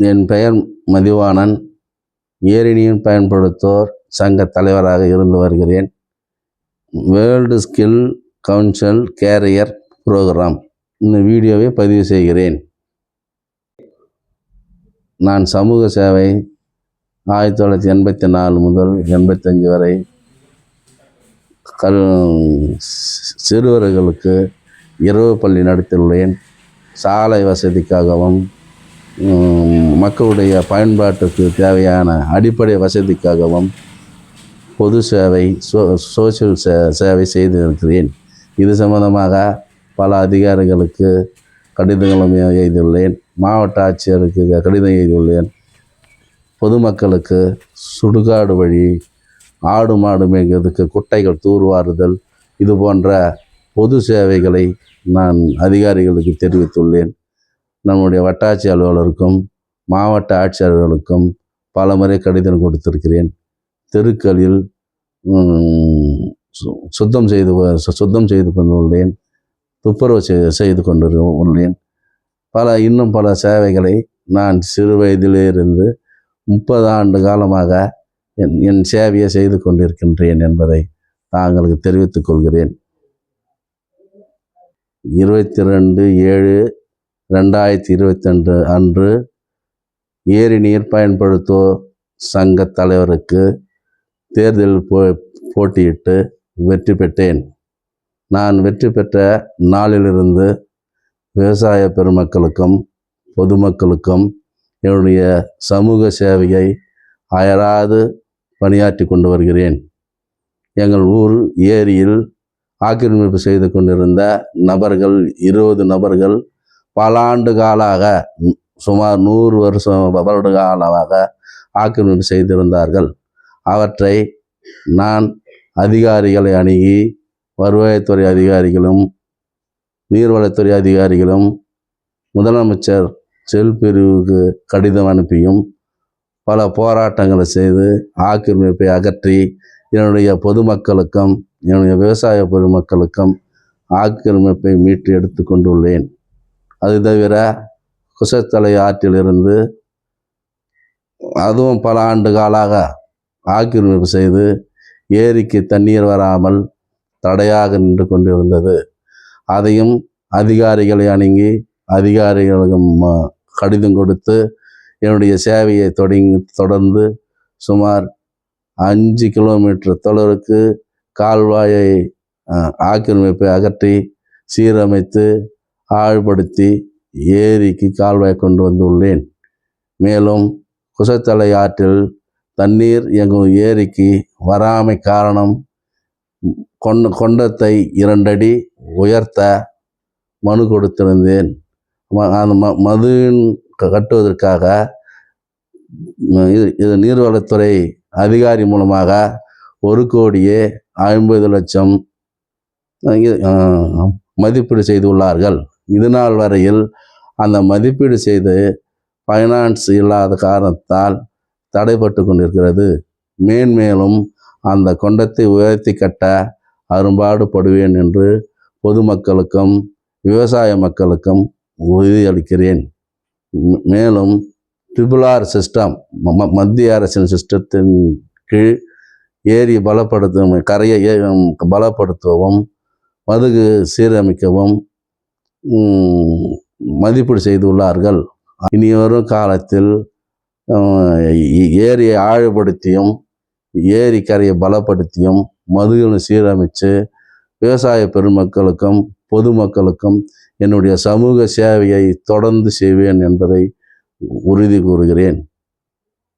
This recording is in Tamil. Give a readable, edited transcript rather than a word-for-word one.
என் பெயர் மதிவாணன். ஏரி நீர் பயன்படுத்துவோர் சங்க தலைவராக இருந்து வருகிறேன். World skill council career program இந்த வீடியோவை பதிவு செய்கிறேன். நான் சமூக சேவை 1984 முதல் 85 வரை சிறுவர்களுக்கு இரவு பள்ளி நடத்தியுள்ளேன். சாலை வசதிக்காகவும் மக்களுடைய பயன்பாட்டுக்கு தேவையான அடிப்படை வசதிக்காகவும் பொது சேவை சோசியல் சேவை செய்திருக்கிறேன். இது சம்பந்தமாக பல அதிகாரிகளுக்கு கடிதங்களும் எழுதியுள்ளேன். மாவட்ட ஆட்சியருக்கு கடிதம் எழுதியுள்ளேன். பொதுமக்களுக்கு சுடுகாடு வழி, ஆடு மாடு மேய்க்கிறதுக்கு குட்டைகள் தூர்வாறுதல், இது போன்ற பொது சேவைகளை நான் அதிகாரிகளுக்கு தெரிவித்துள்ளேன். நம்முடைய வட்டாட்சி அலுவலருக்கும் மாவட்ட ஆட்சியாளர்களுக்கும் பல முறை கடிதம் கொடுத்திருக்கிறேன். தெருக்களில் சுத்தம் செய்து கொண்டுள்ளேன். துப்புரவு செய்து கொண்டு உள்ளேன். இன்னும் பல சேவைகளை நான் சிறு வயதிலிருந்து 30 ஆண்டு காலமாக என் சேவையை செய்து கொண்டிருக்கின்றேன் என்பதை தாங்களுக்கு தெரிவித்துக் கொள்கிறேன். 22/7/2022 அன்று ஏரி நீர் பயன்படுத்துவோர் சங்க தலைவருக்கு தேர்தலில் போட்டியிட்டு வெற்றி பெற்றேன். நான் வெற்றி பெற்ற நாளிலிருந்து விவசாய பெருமக்களுக்கும் பொதுமக்களுக்கும் என்னுடைய சமூக சேவையை அயராது பணியாற்றி கொண்டு வருகிறேன். எங்கள் ஊர் ஏரியில் ஆக்கிரமிப்பு செய்து கொண்டிருந்த நபர்கள் 20 நபர்கள் பல ஆண்டு காலாக, சுமார் 100 வருட காலமாக ஆக்கிரமிப்பு செய்திருந்தார்கள். அவற்றை நான் அதிகாரிகளை அணுகி, வருவாய்த்துறை அதிகாரிகளும் நீர்வளத்துறை அதிகாரிகளும் முதலமைச்சர் செல் பிரிவுக்கு கடிதம் அனுப்பியும் பல போராட்டங்களை செய்து ஆக்கிரமிப்பை அகற்றி என்னுடைய பொதுமக்களுக்கும் என்னுடைய விவசாய பொதுமக்களுக்கும் ஆக்கிரமிப்பை மீட்டு எடுத்து கொண்டுள்ளேன். அது தவிர குசத்தலை ஆற்றிலிருந்து அதுவும் பல ஆண்டு காலாக ஆக்கிரமிப்பு செய்து ஏரிக்கு தண்ணீர் வராமல் தடையாக நின்று கொண்டிருந்தது. அதையும் அதிகாரிகளை அணுகி அதிகாரிகளுக்கும் கடிதம் கொடுத்து என்னுடைய சேவையை தொடர்ந்து சுமார் 5 கிலோமீட்டர் தொலைவுக்கு கால்வாயை ஆக்கிரமிப்பை அகற்றி சீரமைத்து ஆழ்படுத்தி ஏரிக்கு கால்வாய் கொண்டு வந்துள்ளேன். மேலும் குசத்தலை ஆற்றில் தண்ணீர் எங்கள் ஏரிக்கு வராமை காரணம் கொண்டத்தை 2 அடி உயர்த்த மனு கொடுத்திருந்தேன். அந்த மதுவின் கட்டுவதற்காக இது நீர்வளத்துறை அதிகாரி மூலமாக 1,50,00,000 மதிப்பீடு செய்துள்ளார்கள். இதுநாள் வரையில் அந்த மதிப்பீடு செய்து ஃபைனான்ஸ் இல்லாத காரணத்தால் தடைப்பட்டு கொண்டிருக்கிறது. மேன்மேலும் அந்த கொண்டத்தை உயர்த்தி கட்ட அரும்பாடுபடுவேன் என்று பொதுமக்களுக்கும் விவசாய மக்களுக்கும் உறுதியளிக்கிறேன். மேலும் RRR சிஸ்டம், மத்திய அரசின் சிஸ்டத்தின் கீழ் ஏரி கரையை பலப்படுத்தவும் மதுகு சீரமைக்கவும் மதிப்பீடு செய்துள்ளார்கள். இனி வரும் காலத்தில் ஏரியை ஆழப்படுத்தியும் ஏரி கரையை பலப்படுத்தியும் மதுகளை சீரமைத்து விவசாய பெருமக்களுக்கும் பொதுமக்களுக்கும் என்னுடைய சமூக சேவையை தொடர்ந்து செய்வேன் என்பதை உறுதி கூறுகிறேன்.